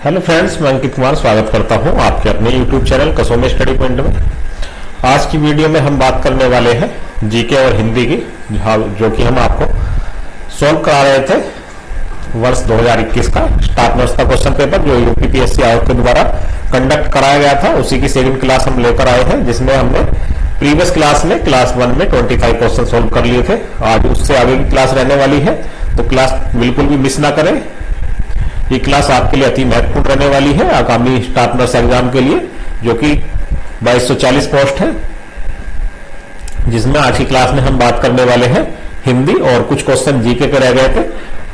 Hello friends, मैं अंकित कुमार स्वागत करता हूं आपके अपने YouTube channel Kasauli study point में। आज की वीडियो में हम बात करने वाले हैं जीके और हिंदी की, जो कि हम आपको सॉल्व करा रहे थे वर्ष 2021 का स्टाफ नर्स का क्वेश्चन पेपर, जो यूपीपीएससी आयोग के द्वारा कंडक्ट कराया गया था। उसी की सेकंड क्लास हम लेकर आए हैं, जिसमें हमने प्रीवियस क्लास में क्लास 1 में 25 क्वेश्चन सोल्व कर लिए थे। आज उससे आगे की क्लास रहने वाली है, तो क्लास बिल्कुल भी मिस ना करें। ये क्लास आपके लिए अति महत्वपूर्ण रहने वाली है आगामी स्टाफ नर्स एग्जाम के लिए, जो कि 2240 पोस्ट है, जिसमें आज की क्लास में हम बात करने वाले हैं हिंदी और कुछ क्वेश्चन जीके के रह गए थे।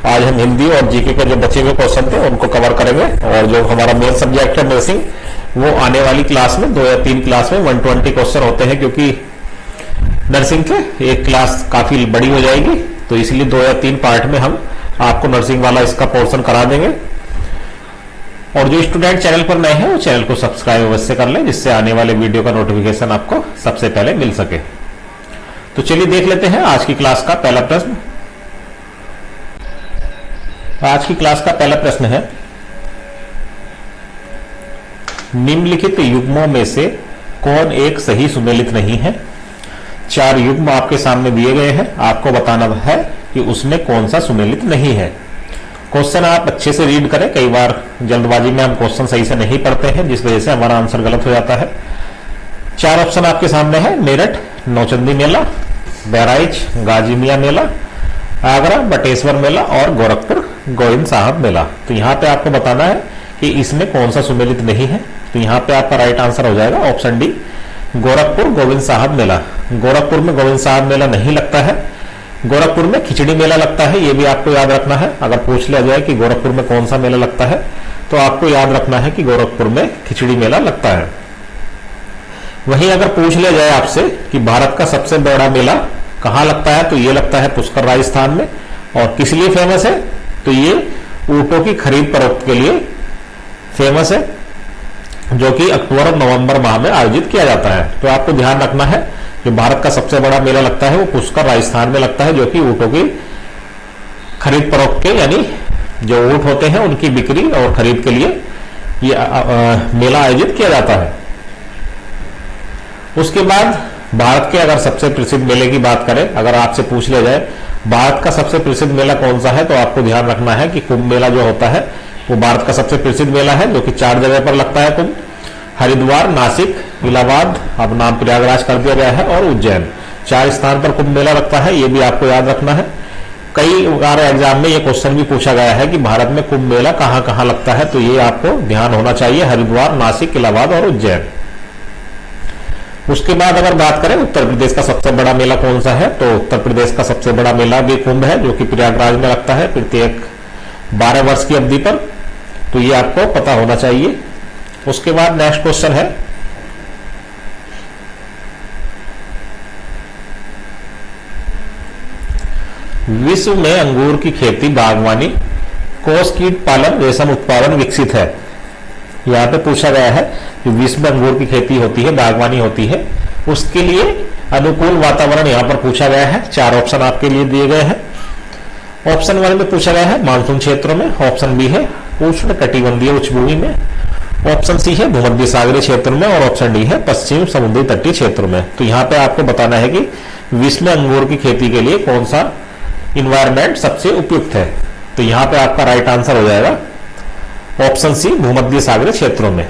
आज हम हिंदी और जीके के जो बचे हुए क्वेश्चन थे उनको कवर करेंगे, और जो हमारा मेन सब्जेक्ट है नर्सिंग, वो आने वाली क्लास में 2 या 3 क्लास में 120 क्वेश्चन होते हैं, क्योंकि नर्सिंग के एक क्लास काफी बड़ी हो जाएगी, तो इसलिए 2 या 3 पार्ट में हम आपको नर्सिंग वाला इसका पोर्शन करा देंगे। और जो स्टूडेंट चैनल पर नए हैं वो चैनल को सब्सक्राइब अवश्य कर लें, जिससे आने वाले वीडियो का नोटिफिकेशन आपको सबसे पहले मिल सके। तो चलिए देख लेते हैं आज की क्लास का पहला प्रश्न। आज की क्लास का पहला प्रश्न है, निम्नलिखित युग्मों में से कौन एक सही सुमेलित नहीं है। 4 युग्म आपके सामने दिए गए हैं, आपको बताना है कि उसमें कौन सा सुमेलित नहीं है। क्वेश्चन आप अच्छे से रीड करें, कई बार जल्दबाजी में हम क्वेश्चन सही से नहीं पढ़ते हैं, जिस वजह से हमारा आंसर गलत हो जाता है। 4 ऑप्शन आपके सामने है, मेरठ नौचंदी मेला, बहराइच गाजी मियां मेला, आगरा बटेश्वर मेला और गोरखपुर गोविंद साहब मेला। तो यहाँ पे आपको बताना है कि इसमें कौन सा सुमेलित नहीं है। तो यहाँ पे आपका राइट आंसर हो जाएगा ऑप्शन डी, गोरखपुर गोविंद साहब मेला। गोरखपुर में गोविंद साहब मेला नहीं लगता है, गोरखपुर में खिचड़ी मेला लगता है। ये भी आपको याद रखना है। अगर पूछ लिया जाए कि गोरखपुर में कौन सा मेला लगता है, तो आपको याद रखना है कि गोरखपुर में खिचड़ी मेला लगता है। वहीं अगर पूछ लिया जाए आपसे कि भारत का सबसे बड़ा मेला कहाँ लगता है, तो ये लगता है पुष्कर राजस्थान में। और किस लिए फेमस है, तो ये ऊंटों की खरीद फरोख्त के लिए फेमस है, जो कि अक्टूबर और नवंबर माह में आयोजित किया जाता है। तो आपको ध्यान रखना है, जो भारत का सबसे बड़ा मेला लगता है वो पुष्कर राजस्थान में लगता है, जो कि ऊंटों की खरीद फरोख्त के, यानी जो ऊंट होते हैं उनकी बिक्री और खरीद के लिए ये मेला आयोजित किया जाता है। उसके बाद भारत के अगर सबसे प्रसिद्ध मेले की बात करें, अगर आपसे पूछ लिया जाए भारत का सबसे प्रसिद्ध मेला कौन सा है, तो आपको ध्यान रखना है कि कुंभ मेला जो होता है वो भारत का सबसे प्रसिद्ध मेला है, जो कि 4 जगह पर लगता है कुंभ। हरिद्वार, नासिक, इलाहाबाद, अब नाम प्रयागराज कर दिया गया है, और उज्जैन, 4 स्थान पर कुंभ मेला लगता है। ये भी आपको याद रखना है। कई बार एग्जाम में ये क्वेश्चन भी पूछा गया है कि भारत में कुंभ मेला कहाँ कहाँ लगता है, तो ये आपको ध्यान होना चाहिए, हरिद्वार, नासिक, इलाहाबाद और उज्जैन। उसके बाद अगर बात करें उत्तर प्रदेश का सबसे बड़ा मेला कौन सा है, तो उत्तर प्रदेश का सबसे बड़ा मेला भी कुंभ है, जो कि प्रयागराज में लगता है प्रत्येक 12 वर्ष की अवधि पर। तो ये आपको पता होना चाहिए। उसके बाद नेक्स्ट क्वेश्चन है, विश्व में अंगूर की खेती, बागवानी, कोष कीट पालन, रेशम उत्पादन विकसित है। यहाँ पे पूछा गया है कि विश्व में अंगूर की खेती होती है, बागवानी होती है, उसके लिए अनुकूल वातावरण यहाँ पर पूछा गया है। 4 ऑप्शन आपके लिए दिए गए हैं। ऑप्शन 1 में पूछा गया है मानसून क्षेत्रों में, ऑप्शन बी है उष्ण कटिबंधीय उच्चभूमि में, ऑप्शन सी है भूमध्य सागरीय क्षेत्र में, और ऑप्शन डी है पश्चिम समुद्री तटीय क्षेत्र में। तो यहाँ पे आपको बताना है कि विश्व में अंगूर की खेती के लिए कौन सा इन्वायरमेंट सबसे उपयुक्त है। तो यहाँ पे आपका राइट आंसर हो जाएगा ऑप्शन सी, भूमध्य सागरीय क्षेत्रों में।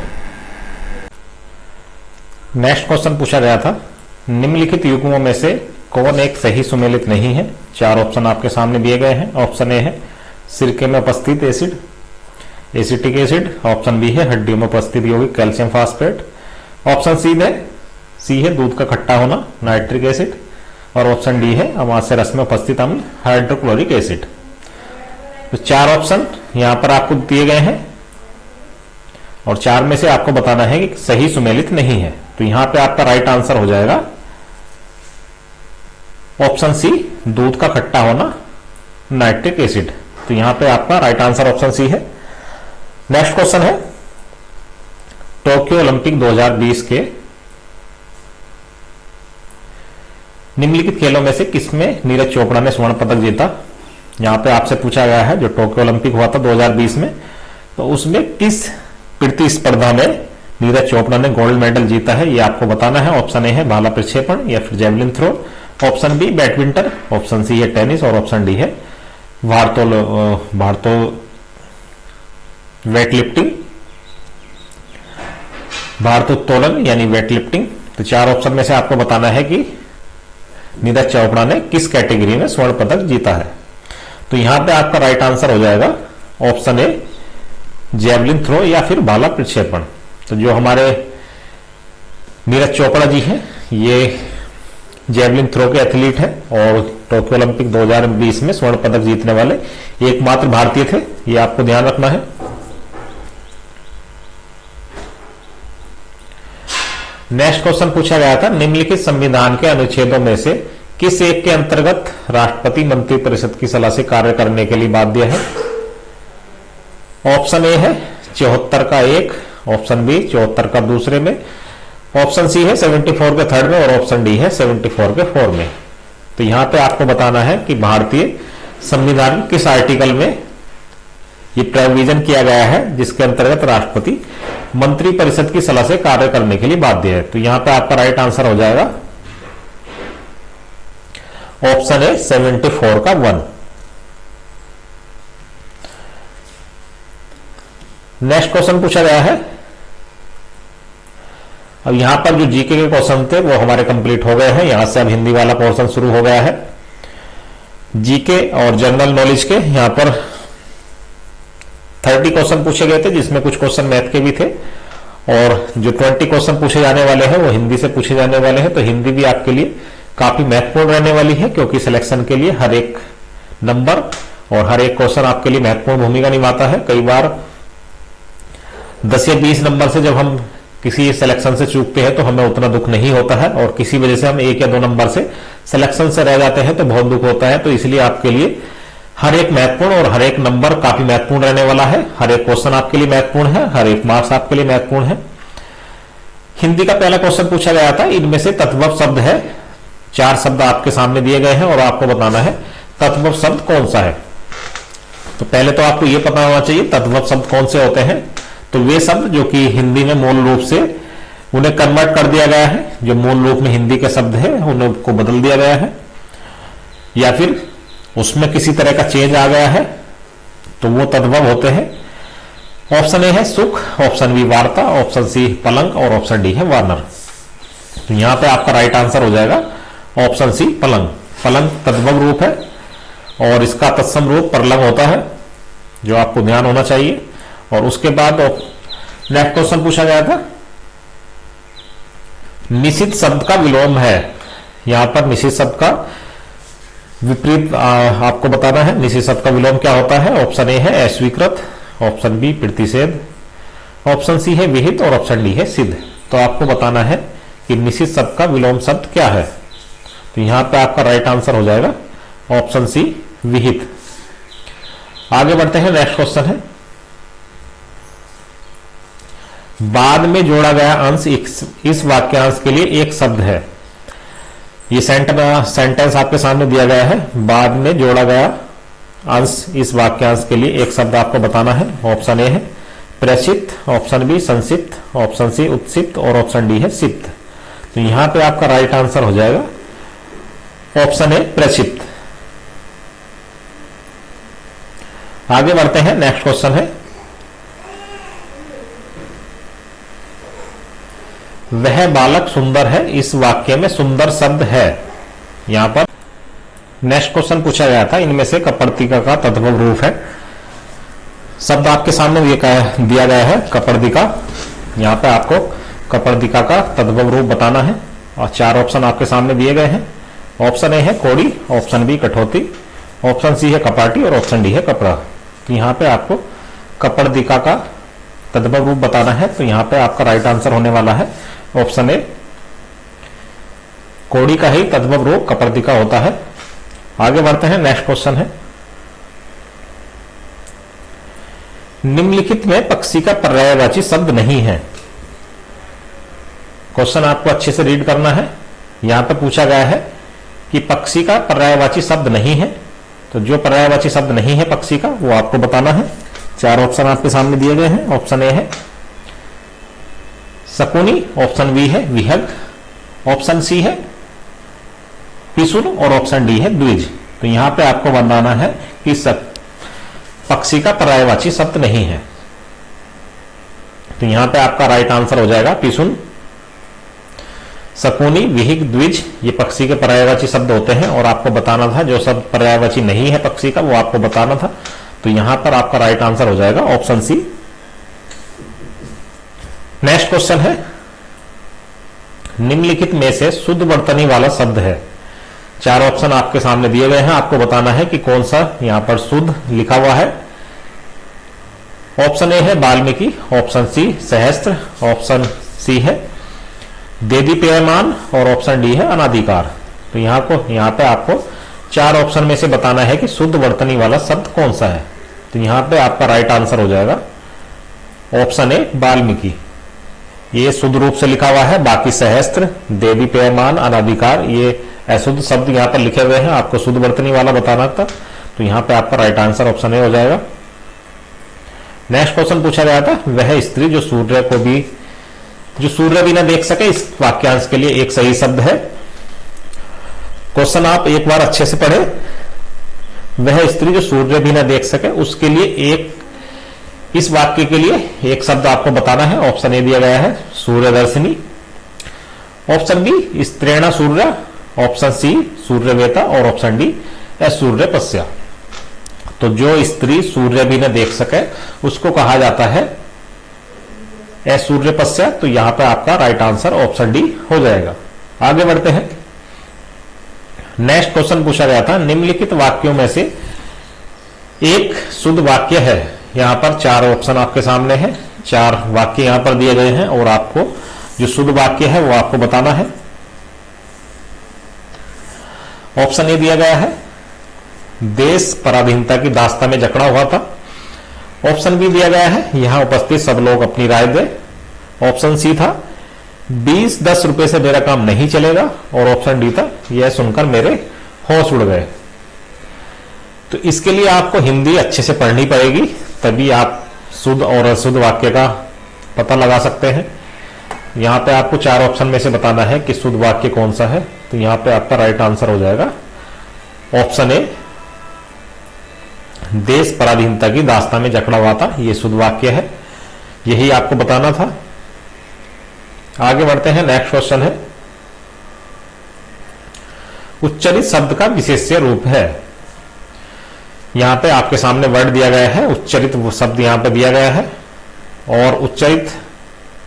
नेक्स्ट क्वेश्चन पूछा गया था, निम्नलिखित युग्मों में से कौन एक सही सुमेलित नहीं है। 4 ऑप्शन आपके सामने दिए गए हैं। ऑप्शन ए है सिरके में उपस्थित acid, acetic acid, option B है हड्डियों में उपस्थित यौगिक कैल्शियम फास्फेट, ऑप्शन सी है दूध का खट्टा होना नाइट्रिक एसिड, और ऑप्शन डी है अमाशय रस में उपस्थित अम्ल हाइड्रोक्लोरिक एसिड। तो 4 ऑप्शन यहां पर आपको दिए गए हैं, और 4 में से आपको बताना है कि सही सुमेलित नहीं है। तो यहां पे आपका राइट आंसर हो जाएगा ऑप्शन सी, दूध का खट्टा होना नाइट्रिक एसिड। तो यहां पे आपका राइट आंसर ऑप्शन सी है। नेक्स्ट क्वेश्चन है, टोक्यो ओलंपिक 2020 के निम्नलिखित खेलों में से किसमें नीरज चोपड़ा ने स्वर्ण पदक जीता। यहां पे आपसे पूछा गया है, जो टोक्यो ओलंपिक हुआ था 2020 में, तो उसमें किस प्रतिस्पर्धा में नीरज चोपड़ा ने गोल्ड मेडल जीता है, ये आपको बताना है। ऑप्शन ए है भाला प्रक्षेपण या फिर javelin throw, option B badminton, option C है टेनिस और ऑप्शन डी है भारोत्तोलन वेट लिफ्टिंग, भारोत्तोलन यानी वेट लिफ्टिंग। तो 4 ऑप्शन में से आपको बताना है कि नीरज चोपड़ा ने किस कैटेगरी में स्वर्ण पदक जीता है। तो यहां पे आपका राइट आंसर हो जाएगा ऑप्शन ए जेवलिन थ्रो या फिर भाला प्रक्षेपण। तो जो हमारे नीरज चोपड़ा जी हैं ये जेवलिन थ्रो के एथलीट हैं और टोक्यो ओलंपिक 2020 में स्वर्ण पदक जीतने वाले एकमात्र भारतीय थे, ये आपको ध्यान रखना है। नेक्स्ट क्वेश्चन पूछा गया था, निम्नलिखित संविधान के अनुच्छेदों में से किस एक के अंतर्गत राष्ट्रपति मंत्रिपरिषद की सलाह से कार्य करने के लिए बाध्य है। ऑप्शन ए है 74 का 1, ऑप्शन बी 74 का दूसरे में, ऑप्शन सी है 74 के थर्ड में और ऑप्शन डी है 74 के 4 में। तो यहां पे आपको बताना है कि भारतीय संविधान किस आर्टिकल में ये प्रोविजन किया गया है जिसके अंतर्गत राष्ट्रपति मंत्रिपरिषद की सलाह से कार्य करने के लिए बाध्य है। तो यहां पे आपका राइट आंसर हो जाएगा ऑप्शन है 74 का 1। नेक्स्ट क्वेश्चन पूछा गया है, अब यहां पर जो जीके के क्वेश्चन थे वो हमारे कंप्लीट हो गए हैं। यहां से अब हिंदी वाला पोर्शन शुरू हो गया है। जीके और जनरल नॉलेज के यहां पर 30 क्वेश्चन पूछे गए थे जिसमें कुछ क्वेश्चन मैथ के भी थे और जो 20 क्वेश्चन पूछे जाने वाले हैं वो हिंदी से पूछे जाने वाले हैं। तो हिंदी भी आपके लिए काफी महत्वपूर्ण रहने वाली है क्योंकि सिलेक्शन के लिए हर एक नंबर और हर एक क्वेश्चन आपके लिए महत्वपूर्ण भूमिका निभाता है। कई बार 10 या 20 नंबर से जब हम किसी सिलेक्शन से चूकते हैं तो हमें उतना दुख नहीं होता है और किसी वजह से हम 1 या 2 नंबर से सिलेक्शन से रह जाते हैं तो बहुत दुख होता है। तो इसलिए आपके लिए हर एक महत्वपूर्ण और हर एक नंबर काफी महत्वपूर्ण रहने वाला है। हर एक क्वेश्चन आपके लिए महत्वपूर्ण है, हर एक मार्क्स आपके लिए महत्वपूर्ण है। हिंदी का पहला क्वेश्चन पूछा गया था, इनमें से तद्भव शब्द है। 4 शब्द आपके सामने दिए गए हैं और आपको बताना है तद्भव शब्द कौन सा है। तो पहले तो आपको यह पता होना चाहिए तद्भव शब्द कौन से होते हैं। तो वे शब्द जो कि हिंदी में मूल रूप से उन्हें कन्वर्ट कर दिया गया है, जो मूल रूप में हिंदी के शब्द है उनको बदल दिया गया है या फिर उसमें किसी तरह का चेंज आ गया है, तो वो तद्भव होते हैं। ऑप्शन ए है सुख, ऑप्शन बी वार्ता, ऑप्शन सी पलंग और ऑप्शन डी है वानर। तो यहां पे आपका राइट आंसर हो जाएगा ऑप्शन सी पलंग। पलंग तद्भव रूप है और इसका तत्सम रूप परलंग होता है, जो आपको ध्यान होना चाहिए। और उसके बाद नेक्स्ट क्वेश्चन पूछा गया था, निषिद्ध शब्द का विलोम है। यहां पर निषिद्ध शब्द का विपरीत आपको बताना है। निषिद्ध शब्द का विलोम क्या होता है। ऑप्शन ए है अस्वीकृत, ऑप्शन बी प्रतिषेध, ऑप्शन सी है विहित और ऑप्शन डी है सिद्ध। तो आपको बताना है कि निषिद्ध शब्द का विलोम शब्द क्या है। तो यहां पे आपका राइट आंसर हो जाएगा ऑप्शन सी विहित। आगे बढ़ते हैं, नेक्स्ट क्वेश्चन है, बाद में जोड़ा गया अंश इस वाक्यांश के लिए एक शब्द है। ये सेंटेंस आपके सामने दिया गया है, बाद में जोड़ा गया अंश इस वाक्यांश के लिए एक शब्द आपको बताना है। ऑप्शन ए है प्रक्षिप्त, ऑप्शन बी संक्षिप्त, ऑप्शन सी उत्क्षिप्त और ऑप्शन डी है सिप्त। तो यहां पे आपका राइट आंसर हो जाएगा ऑप्शन ए प्रक्षिप्त। आगे बढ़ते हैं, नेक्स्ट क्वेश्चन है, वह बालक सुंदर है, इस वाक्य में सुंदर शब्द है। यहां पर नेक्स्ट क्वेश्चन पूछा गया था, इनमें से कपर्दिका का तद्भव रूप है। शब्द आपके सामने दिया गया है कपर्दिका। यहां पे आपको कपर्दिका का तद्भव रूप बताना है और 4 ऑप्शन आपके सामने दिए गए हैं। ऑप्शन ए है कोड़ी, ऑप्शन बी कठौती, ऑप्शन सी है कपाटी और ऑप्शन डी है कपड़ा। तो यहां पे आपको कपर्दिका का तद्भव रूप बताना है। तो यहां पे आपका राइट आंसर होने वाला है ऑप्शन ए, कोड़ी का ही तद्भव रूप कपर्दिका होता है। आगे बढ़ते हैं, नेक्स्ट क्वेश्चन है, निम्नलिखित में पक्षी का पर्यायवाची शब्द नहीं है। क्वेश्चन आपको अच्छे से रीड करना है। यहां पर पूछा गया है कि पक्षी का पर्यायवाची शब्द नहीं है। तो जो पर्यायवाची शब्द नहीं है पक्षी का वो आपको बताना है। चार ऑप्शन आपके सामने दिए गए हैं। ऑप्शन ए है शकुनी, ऑप्शन बी है विहग, ऑप्शन सी है पिशुन और ऑप्शन डी है द्विज। तो यहां पे आपको बताना है कि पक्षी का पर्यायवाची शब्द नहीं है। तो यहां पे आपका राइट आंसर हो जाएगा पिशुन। शकुनी, विहिग, द्विज ये पक्षी के पर्यायवाची शब्द होते हैं और आपको बताना था जो शब्द पर्यायवाची नहीं है पक्षी का वो आपको बताना था। तो यहां पर आपका राइट आंसर हो जाएगा ऑप्शन सी। नेक्स्ट क्वेश्चन है निम्नलिखित में से शुद्ध वर्तनी वाला शब्द है। चार ऑप्शन आपके सामने दिए गए हैं, आपको बताना है कि कौन सा यहां पर शुद्ध लिखा हुआ है। ऑप्शन ए है वाल्मीकि, ऑप्शन सी सहस्त्र, ऑप्शन सी है देदीप्यमान और ऑप्शन डी है अनादिकार। तो यहां पे आपको चार ऑप्शन में से बताना है कि शुद्ध वर्तनी वाला शब्द कौन सा है। तो यहां पे आपका राइट आंसर हो जाएगा ऑप्शन ए वाल्मीकि। ये शुद्ध रूप से लिखा हुआ है, बाकी सहस्त्र, देदीप्यमान, अनादिकार ये अशुद्ध शब्द यहां पर लिखे हुए हैं, आपको शुद्ध वर्तनी वाला बताना था। तो यहां पे आपका राइट आंसर ऑप्शन ए हो जाएगा। नेक्स्ट क्वेश्चन पूछा गया था वह स्त्री जो सूर्य भी न देख सके, इस वाक्यांश के लिए एक सही शब्द है। क्वेश्चन आप एक बार अच्छे से पढ़े। वह स्त्री जो सूर्य भी न देख सके, उसके लिए इस वाक्य के लिए एक शब्द आपको बताना है। ऑप्शन ए दिया गया है सूर्यदर्शिनी, ऑप्शन बी स्त्रेण सूर्य, ऑप्शन सी सूर्यवेता और ऑप्शन डी सूर्यपस्या। तो जो स्त्री सूर्य भी न देख सके उसको कहा जाता है सूर्यपस्या। तो यहां पर आपका राइट आंसर ऑप्शन डी हो जाएगा। आगे बढ़ते हैं। नेक्स्ट क्वेश्चन पूछा गया था निम्नलिखित वाक्यों में से एक शुद्ध वाक्य है। यहां पर चार ऑप्शन आपके सामने है, चार वाक्य यहां पर दिए गए हैं और आपको जो शुद्ध वाक्य है वो आपको बताना है। ऑप्शन ए दिया गया है देश पराधीनता की दास्ता में जकड़ा हुआ था। ऑप्शन बी दिया गया है यहां उपस्थित सब लोग अपनी राय दें। ऑप्शन सी था 20-10 रुपए से मेरा काम नहीं चलेगा और ऑप्शन डी था यह सुनकर मेरे होश उड़ गए। तो इसके लिए आपको हिंदी अच्छे से पढ़नी पड़ेगी, तभी आप शुद्ध और अशुद्ध वाक्य का पता लगा सकते हैं। यहां पे आपको चार ऑप्शन में से बताना है कि शुद्ध वाक्य कौन सा है। तो यहां पे आपका राइट आंसर हो जाएगा ऑप्शन ए देश पराधीनता की दास्ता में जकड़ा हुआ था, यह शुद्ध वाक्य है, यही आपको बताना था। आगे बढ़ते हैं। नेक्स्ट क्वेश्चन है उच्चरित शब्द का विशेष्य रूप है। यहां पे आपके सामने वर्ड दिया गया है, उच्चरित शब्द यहां पे दिया गया है और उच्चरित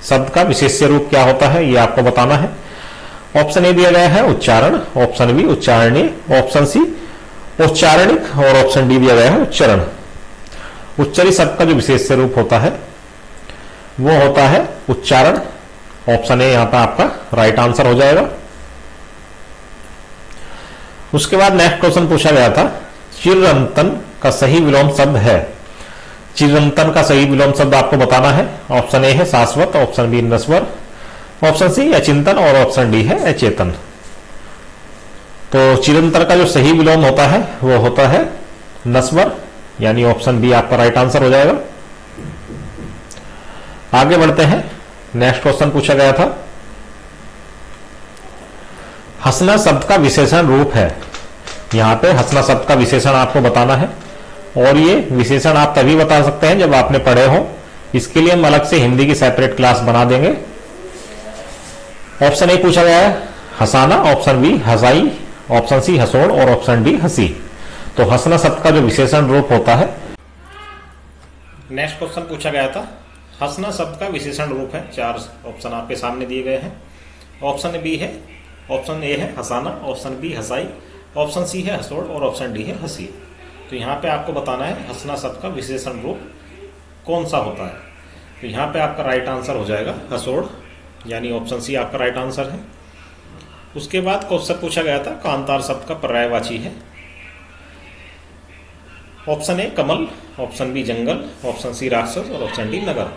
शब्द का विशेष्य रूप क्या होता है ये आपको बताना है। ऑप्शन ए दिया गया है उच्चारण, ऑप्शन बी उच्चारणीय, ऑप्शन सी उच्चारणिक और ऑप्शन डी दिया गया है उच्चरण। उच्चरित शब्द का जो विशेष्य रूप होता है वो होता है उच्चारण। ऑप्शन ए यहां पर आपका राइट आंसर हो जाएगा। उसके बाद नेक्स्ट क्वेश्चन पूछा गया था चिरंतन का सही विलोम शब्द है। चिरंतन का सही विलोम शब्द आपको बताना है। ऑप्शन ए है शाश्वत, ऑप्शन बी नश्वर, ऑप्शन सी अचिंतन और ऑप्शन डी है अचेतन। तो चिरंतन का जो सही विलोम होता है वो होता है नश्वर, यानी ऑप्शन बी आपका राइट आंसर हो जाएगा। आगे बढ़ते हैं। नेक्स्ट क्वेश्चन पूछा गया था हंसना शब्द का विशेषण रूप है। यहां पे हंसना शब्द का विशेषण आपको बताना है और ये विशेषण आप तभी बता सकते हैं जब आपने पढ़े हो। इसके लिए हम अलग से हिंदी की सेपरेट क्लास बना देंगे। ऑप्शन ए पूछा गया है हंसाना, ऑप्शन बी हंसाई, ऑप्शन सी हंसोड़ और ऑप्शन डी हंसी। तो हंसना शब्द का जो विशेषण रूप होता है। नेक्स्ट क्वेश्चन पूछा गया था हंसना शब्द का विशेषण रूप है। चार ऑप्शन आपके सामने दिए गए हैं। ऑप्शन बी है, ऑप्शन ए है हंसाना, ऑप्शन बी हंसाई, ऑप्शन सी है हंसोड़ और ऑप्शन डी है हंसी। तो यहाँ पे आपको बताना है हंसना शब्द का विशेषण रूप कौन सा होता है। तो यहाँ पे आपका राइट आंसर हो जाएगा हंसोड़, यानी ऑप्शन सी आपका राइट आंसर है। उसके बाद क्वेश्चन पूछा गया था कांतार शब्द का पर्यायवाची है। ऑप्शन ए कमल, ऑप्शन बी जंगल, ऑप्शन सी राक्षस और ऑप्शन डी नगर।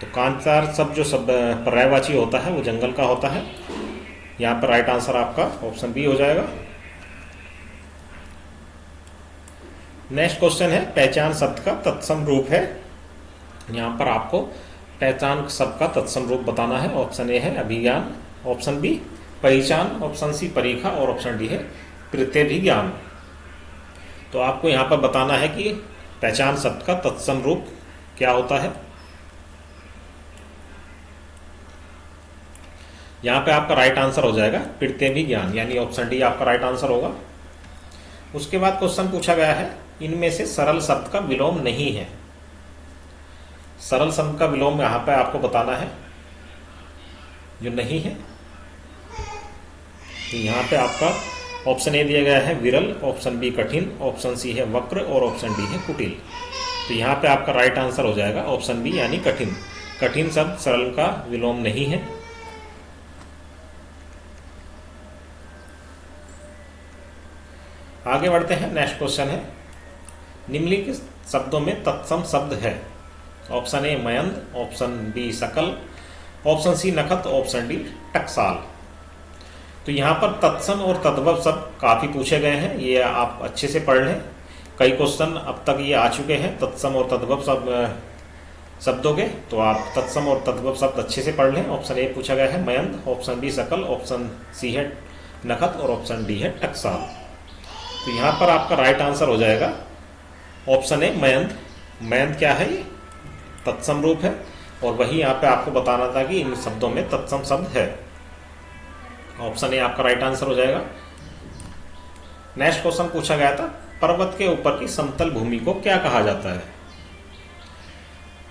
तो कांतार शब्द जो पर्यायवाची होता है वो जंगल का होता है। यहाँ पर राइट आंसर आपका ऑप्शन बी हो जाएगा। नेक्स्ट क्वेश्चन है पहचान शब्द का तत्सम रूप है। यहाँ पर आपको पहचान शब्द का तत्सम रूप बताना है। ऑप्शन ए है अभिज्ञान, ऑप्शन बी पहचान, ऑप्शन सी परीक्षा और ऑप्शन डी है प्रत्यभिज्ञान। तो आपको यहाँ पर बताना है कि पहचान शब्द का तत्सम रूप क्या होता है। यहाँ पे आपका राइट आंसर हो जाएगा प्रत्यभिज्ञान, यानी ऑप्शन डी आपका राइट आंसर होगा। उसके बाद क्वेश्चन पूछा गया है इनमें से सरल शब्द का विलोम नहीं है। सरल शब्द का विलोम यहाँ पे आपको बताना है जो नहीं है। तो यहाँ पे आपका ऑप्शन ए दिया गया है विरल, ऑप्शन बी कठिन, ऑप्शन सी है वक्र और ऑप्शन डी है कुटिल। तो यहाँ पे आपका राइट आंसर हो जाएगा ऑप्शन बी यानी कठिन। कठिन शब्द सरल का विलोम नहीं है। आगे बढ़ते हैं। नेक्स्ट क्वेश्चन है निम्नलिखित शब्दों में तत्सम शब्द है। ऑप्शन ए मयंद, ऑप्शन बी सकल, ऑप्शन सी नखत, ऑप्शन डी टकसाल। तो यहाँ पर तत्सम और तद्भव शब्द काफी पूछे गए हैं, ये आप अच्छे से पढ़ लें। कई क्वेश्चन अब तक ये आ चुके हैं तत्सम और तद्भव शब्दों के, तो आप तत्सम और तद्भव शब्द अच्छे से पढ़ लें। ऑप्शन ए पूछा गया है मयंद, ऑप्शन बी सकल, ऑप्शन सी है नखत और ऑप्शन डी है टकसाल। तो यहाँ पर आपका राइट आंसर हो जाएगा ऑप्शन ए मयंद। मयंद क्या है? ये तत्सम रूप है और वही यहाँ पे आपको बताना था कि इन शब्दों में तत्सम शब्द है। ऑप्शन ए आपका राइट आंसर हो जाएगा। नेक्स्ट क्वेश्चन पूछा गया था पर्वत के ऊपर की समतल भूमि को क्या कहा जाता है।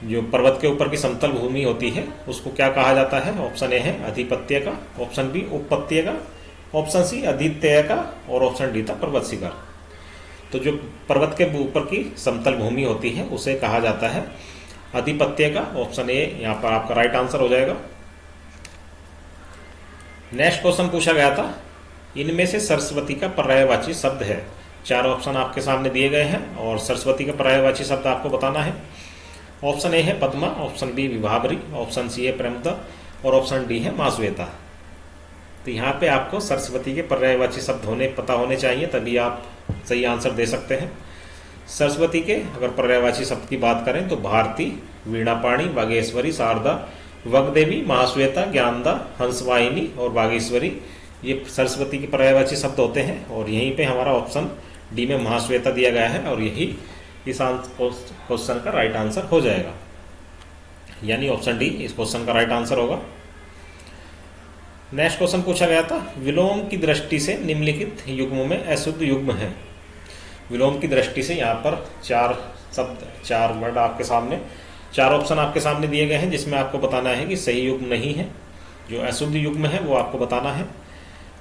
जो पर्वत के ऊपर की समतल भूमि होती है उसको क्या कहा जाता है। ऑप्शन ए है अधिपत्य का, ऑप्शन बी उपपत्य का, ऑप्शन सी अद्वितीय का और ऑप्शन डी था पर्वत शिखर। तो जो पर्वत के ऊपर की समतल भूमि होती है उसे कहा जाता है अधिपत्य का। ऑप्शन ए यहाँ पर आपका राइट आंसर हो जाएगा। नेक्स्ट क्वेश्चन पूछा गया था इनमें से सरस्वती का पर्यायवाची शब्द है। 4 ऑप्शन आपके सामने दिए गए हैं और सरस्वती का पर्यायवाची शब्द आपको बताना है। ऑप्शन ए है पद्मा, ऑप्शन बी विभावरी, ऑप्शन सी है प्रेमदा और ऑप्शन डी है मासवेता। तो यहाँ पे आपको सरस्वती के पर्यायवाची शब्द पता होने चाहिए, तभी आप सही आंसर दे सकते हैं। सरस्वती के अगर पर्यायवाची शब्द की बात करें तो भारती, वीणापाणी, वागेश्वरी, शारदा, वगदेवी, महाश्वेता, ज्ञानदा, हंसवाहिनी और वागेश्वरी ये सरस्वती के पर्यायवाची शब्द होते हैं। और यहीं पे हमारा ऑप्शन डी में महाश्वेता दिया गया है और यही इस क्वेश्चन का राइट आंसर हो जाएगा, यानी ऑप्शन डी इस क्वेश्चन का राइट आंसर होगा। नेक्स्ट क्वेश्चन पूछा गया था विलोम की दृष्टि से निम्नलिखित युग्मों में अशुद्ध युग्म है। विलोम की दृष्टि से यहाँ पर 4 वर्ड आपके सामने, 4 ऑप्शन आपके सामने दिए गए हैं जिसमें आपको बताना है कि सही युग्म नहीं है। जो अशुद्ध युग्म है वो आपको बताना है।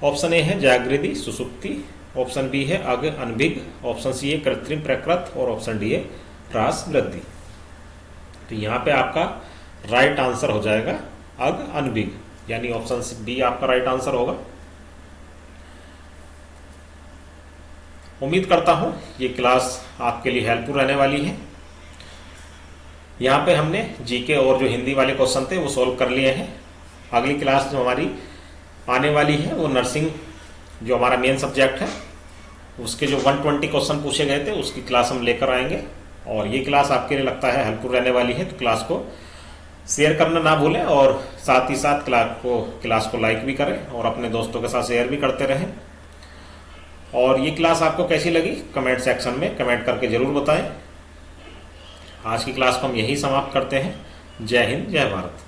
ऑप्शन ए है जागृति सुसुप्ति, ऑप्शन बी है अग अनभिग, ऑप्शन सी है कृत्रिम प्रकृत और ऑप्शन डी है ह्रास वृद्धि। तो यहाँ पे आपका राइट आंसर हो जाएगा अग अनभिग, यानी ऑप्शन बी आपका राइट आंसर होगा। उम्मीद करता हूं ये क्लास आपके लिए हेल्पफुल रहने वाली है। यहाँ पे हमने जीके और जो हिंदी वाले क्वेश्चन थे वो सॉल्व कर लिए हैं। अगली क्लास जो हमारी आने वाली है वो नर्सिंग जो हमारा मेन सब्जेक्ट है उसके जो 120 क्वेश्चन पूछे गए थे उसकी क्लास हम लेकर आएंगे। और ये क्लास आपके लिए लगता है हेल्पफुल रहने वाली है, तो क्लास को शेयर करना ना भूलें और साथ ही साथ क्लास को लाइक भी करें और अपने दोस्तों के साथ शेयर भी करते रहें। और ये क्लास आपको कैसी लगी कमेंट सेक्शन में कमेंट करके जरूर बताएं। आज की क्लास को हम यही समाप्त करते हैं। जय हिंद, जय भारत।